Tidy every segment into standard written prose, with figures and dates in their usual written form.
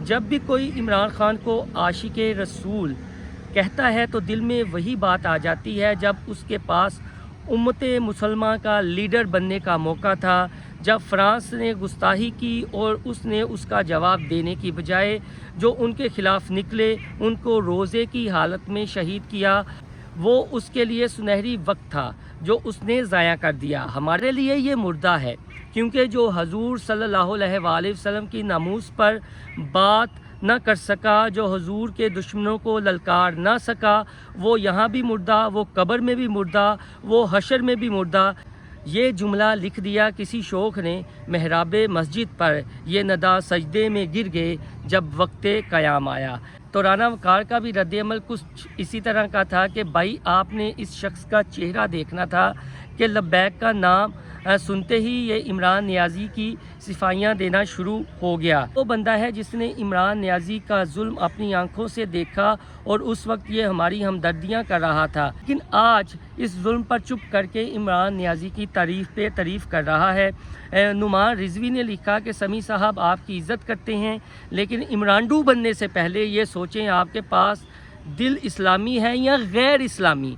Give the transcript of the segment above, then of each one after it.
جب بھی کوئی عمران خان کو عاشق رسول کہتا ہے تو دل میں وہی بات آ جاتی ہے جب اس کے پاس امت مسلمہ کا لیڈر بننے کا موقع تھا، جب فرانس نے گستاخی کی اور اس نے اس کا جواب دینے کی بجائے جو ان کے خلاف نکلے ان کو روزے کی حالت میں شہید کیا۔ وہ اس کے لیے سنہری وقت تھا جو اس نے ضائع کر دیا۔ ہمارے لیے یہ مردہ ہے، کیونکہ جو حضور صلی اللہ علیہ وآلہ وسلم کی ناموس پر بات نہ کر سکا، جو حضور کے دشمنوں کو للکار نہ سکا، وہ یہاں بھی مردہ، وہ قبر میں بھی مردہ، وہ حشر میں بھی مردہ۔ یہ جملہ لکھ دیا کسی شوخ نے محراب مسجد پر، یہ ندا سجدے میں گر گئے جب وقت قیام آیا۔ تو رانا وقار کا بھی رد عمل کچھ اسی طرح کا تھا کہ بھائی آپ نے اس شخص کا چہرہ دیکھنا تھا کہ لبیک کا نام سنتے ہی یہ عمران نیازی کی صفائیاں دینا شروع ہو گیا۔ وہ بندہ ہے جس نے عمران نیازی کا ظلم اپنی آنکھوں سے دیکھا اور اس وقت یہ ہماری ہمدردیاں کر رہا تھا، لیکن آج اس ظلم پر چپ کر کے عمران نیازی کی تعریف پہ تعریف کر رہا ہے۔ نعمان رضوی نے لکھا کہ سمیع صاحب آپ کی عزت کرتے ہیں، لیکن عمرانڈو بننے سے پہلے یہ سوچیں آپ کے پاس دل اسلامی ہے یا غیر اسلامی۔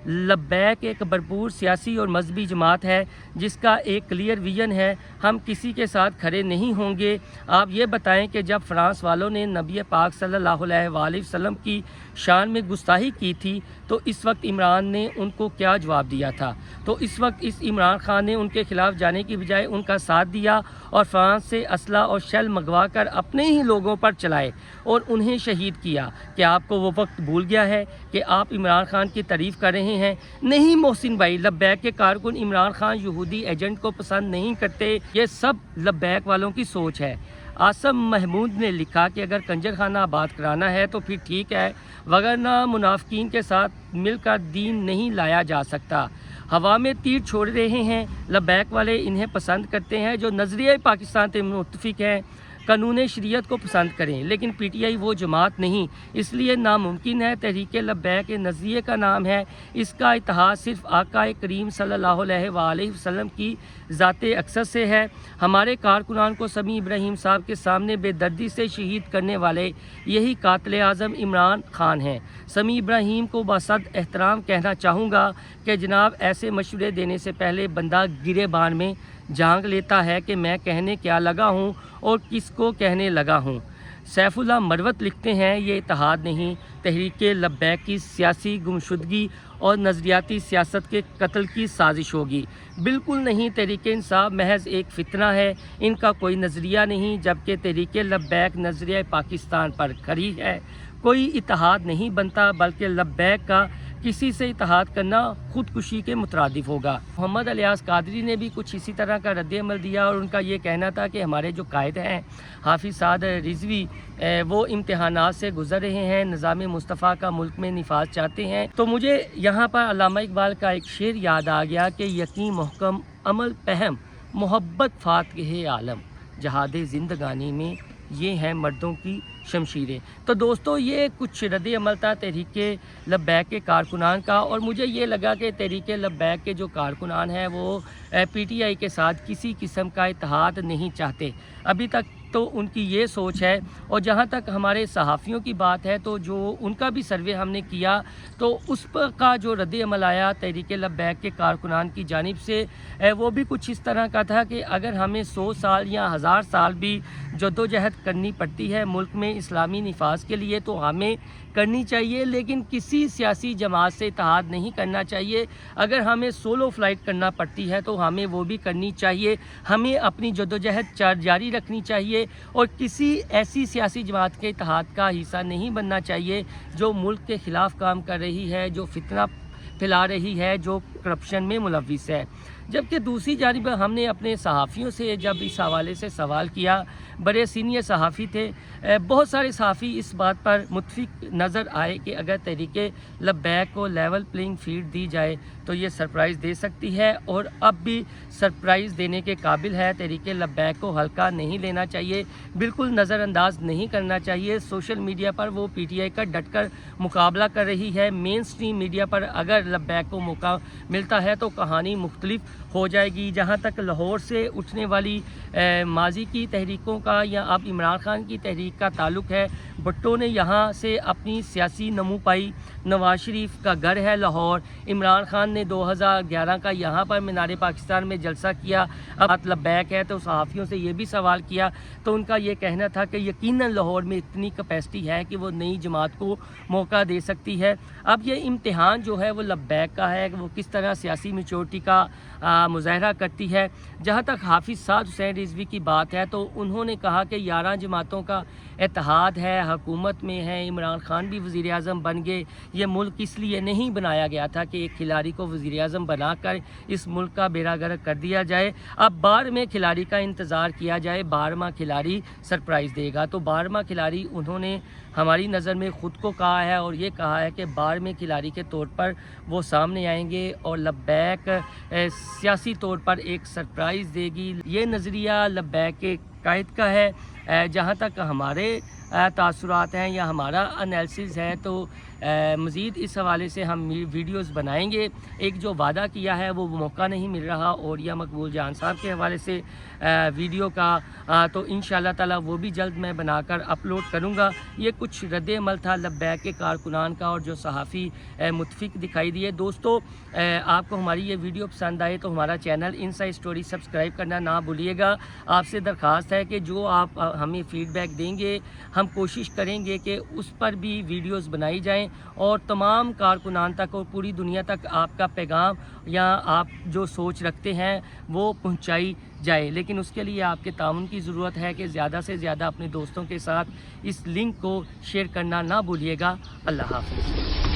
لبیک ایک بھرپور سیاسی اور مذہبی جماعت ہے جس کا ایک کلیئر ویژن ہے، ہم کسی کے ساتھ کھڑے نہیں ہوں گے۔ آپ یہ بتائیں کہ جب فرانس والوں نے نبی پاک صلی اللہ علیہ وآلہ وسلم کی شان میں گستاخی کی تھی تو اس وقت عمران نے ان کو کیا جواب دیا تھا؟ تو اس وقت اس عمران خان نے ان کے خلاف جانے کی بجائے ان کا ساتھ دیا اور فرانس سے اسلحہ اور شیل منگوا کر اپنے ہی لوگوں پر چلائے اور انہیں شہید کیا۔ کیا آپ کو وہ وقت بھول گیا ہے کہ آپ عمران خان کی تعریف کر رہے ہیں؟ نہیں محسن بھائی، لبیک کے کارکن عمران خان یہودی ایجنٹ کو پسند نہیں کرتے، یہ سب لبیک والوں کی سوچ ہے۔ آصم محمود نے لکھا کہ اگر کنجر خانہ آباد کرانا ہے تو پھر ٹھیک ہے، وگرنہ منافقین کے ساتھ مل کر دین نہیں لایا جا سکتا۔ ہوا میں تیر چھوڑ رہے ہیں، لبیک والے انہیں پسند کرتے ہیں جو نظریہ پاکستان سے متفق ہیں، قانون شریعت کو پسند کریں، لیکن پی ٹی آئی وہ جماعت نہیں، اس لیے ناممکن ہے۔ تحریک لبیک نظریے کا نام ہے، اس کا اتحاد صرف آقا کریم صلی اللہ علیہ وآلہ وسلم کی ذات اقدس سے ہے۔ ہمارے کارکنان کو سمیع ابراہیم صاحب کے سامنے بے دردی سے شہید کرنے والے یہی قاتل اعظم عمران خان ہیں۔ سمیع ابراہیم کو بصد احترام کہنا چاہوں گا کہ جناب ایسے مشورے دینے سے پہلے بندہ گرے بان میں جھانک لیتا ہے کہ میں کہنے کیا لگا ہوں اور کس کو کہنے لگا ہوں۔ سیف اللہ مروت لکھتے ہیں یہ اتحاد نہیں، تحریک لبیک کی سیاسی گمشدگی اور نظریاتی سیاست کے قتل کی سازش ہوگی۔ بالکل نہیں، تحریک انصاف محض ایک فتنہ ہے، ان کا کوئی نظریہ نہیں، جبکہ تحریک لبیک نظریہ پاکستان پر کھڑی ہے۔ کوئی اتحاد نہیں بنتا، بلکہ لبیک کا کسی سے اتحاد کرنا خودکشی کے مترادف ہوگا۔ محمد الیاس قادری نے بھی کچھ اسی طرح کا رد عمل دیا اور ان کا یہ کہنا تھا کہ ہمارے جو قائد ہیں حافظ سعد رضوی، وہ امتحانات سے گزر رہے ہیں، نظام مصطفیٰ کا ملک میں نفاذ چاہتے ہیں۔ تو مجھے یہاں پر علامہ اقبال کا ایک شعر یاد آ گیا کہ یقین محکم عمل پہم محبت فاتح عالم، جہاد زندگانی میں یہ ہیں مردوں کی شمشیریں۔ تو دوستو یہ کچھ رد عمل تھا تحریک لبیک کے کارکنان کا، اور مجھے یہ لگا کہ تحریک لبیک کے جو کارکنان ہیں وہ پی ٹی آئی کے ساتھ کسی قسم کا اتحاد نہیں چاہتے ابھی تک، تو ان کی یہ سوچ ہے۔ اور جہاں تک ہمارے صحافیوں کی بات ہے تو جو ان کا بھی سروے ہم نے کیا تو اس پر کا جو رد عمل آیا تحریک لبیک کے کارکنان کی جانب سے وہ بھی کچھ اس طرح کا تھا کہ اگر ہمیں 100 سال یا 1000 سال بھی جدوجہد کرنی پڑتی ہے ملک میں اسلامی نفاذ کے لیے تو ہمیں کرنی چاہیے، لیکن کسی سیاسی جماعت سے اتحاد نہیں کرنا چاہیے۔ اگر ہمیں سولو فلائٹ کرنا پڑتی ہے تو ہمیں وہ بھی کرنی چاہیے، ہمیں اپنی جدوجہد جاری رکھنی چاہیے اور کسی ایسی سیاسی جماعت کے اتحاد کا حصہ نہیں بننا چاہیے جو ملک کے خلاف کام کر رہی ہے، جو فتنہ پھیلا رہی ہے، جو کرپشن میں ملوث ہے۔ جبکہ دوسری جانب ہم نے اپنے صحافیوں سے جب اس حوالے سے سوال کیا، بڑے سینئر صحافی تھے، بہت سارے صحافی اس بات پر متفق نظر آئے کہ اگر تحریک لبیک کو لیول پلینگ فیلڈ دی جائے تو یہ سرپرائز دے سکتی ہے، اور اب بھی سرپرائز دینے کے قابل ہے۔ تحریک لبیک کو ہلکا نہیں لینا چاہیے، بالکل نظر انداز نہیں کرنا چاہیے۔ سوشل میڈیا پر وہ پی ٹی آئی کا ڈٹ کر مقابلہ کر رہی ہے، مین سٹریم میڈیا پر اگر لبیک کو موقع ملتا ہے تو کہانی مختلف ہو جائے گی۔ جہاں تک لاہور سے اٹھنے والی ماضی کی تحریکوں کا یا اب عمران خان کی تحریک کا تعلق ہے، بھٹو نے یہاں سے اپنی سیاسی نمو پائی۔ نواز شریف کا گھر ہے لاہور، عمران خان نے 2011 کا یہاں پر مینار پاکستان میں جلسہ کیا، اب لبیک ہے تو صحافیوں سے یہ بھی سوال کیا تو ان کا یہ کہنا تھا کہ یقیناً لاہور میں اتنی کیپیسٹی ہے کہ وہ نئی جماعت کو موقع دے سکتی ہے۔ اب یہ امتحان جو ہے وہ لبیک کا ہے کہ وہ کس طرح سیاسی میچورٹی کا مظاہرہ کرتی ہے۔ جہاں تک حافظ سعد حسین رضوی کی بات ہے تو انہوں نے کہا کہ 11 جماعتوں کا اتحاد ہے، حکومت میں ہے، عمران خان بھی وزیر اعظم بن گئے۔ یہ ملک اس لیے نہیں بنایا گیا تھا کہ ایک کھلاڑی کو وزیر اعظم بنا کر اس ملک کا بیڑا غرق کر دیا جائے۔ اب 12ویں کھلاڑی کا انتظار کیا جائے، 12واں کھلاڑی سرپرائز دے گا۔ تو 12واں کھلاڑی انہوں نے ہماری نظر میں خود کو کہا ہے اور یہ کہا ہے کہ 12ویں کھلاڑی کے طور پر وہ سامنے آئیں گے اور لبیک سیاسی طور پر ایک سرپرائز دے گی۔ یہ نظریہ لبیک کے قائد کا ہے۔ جہاں تک ہمارے تاثرات ہیں یا ہمارا انالیسز ہے تو مزید اس حوالے سے ہم ویڈیوز بنائیں گے۔ ایک جو وعدہ کیا ہے وہ موقع نہیں مل رہا، اور یا مقبول جان صاحب کے حوالے سے ویڈیو کا، تو انشاءاللہ تعالی وہ بھی جلد میں بنا کر اپلوڈ کروں گا۔ یہ کچھ رد عمل تھا لبیک کے کارکنان کا اور جو صحافی متفق دکھائی دیے۔ دوستو، آپ کو ہماری یہ ویڈیو پسند آئے تو ہمارا چینل انسائیڈ اسٹوری سبسکرائب کرنا نہ بھولیے گا۔ آپ سے درخواست ہے کہ جو آپ ہمیں فیڈ بیک دیں گے ہم کوشش کریں گے کہ اس پر بھی ویڈیوز بنائی جائیں اور تمام کارکنان تک اور پوری دنیا تک آپ کا پیغام یا آپ جو سوچ رکھتے ہیں وہ پہنچائی جائے۔ لیکن اس کے لیے آپ کے تعاون کی ضرورت ہے کہ زیادہ سے زیادہ اپنے دوستوں کے ساتھ اس لنک کو شیئر کرنا نہ بھولیے گا۔ اللہ حافظ۔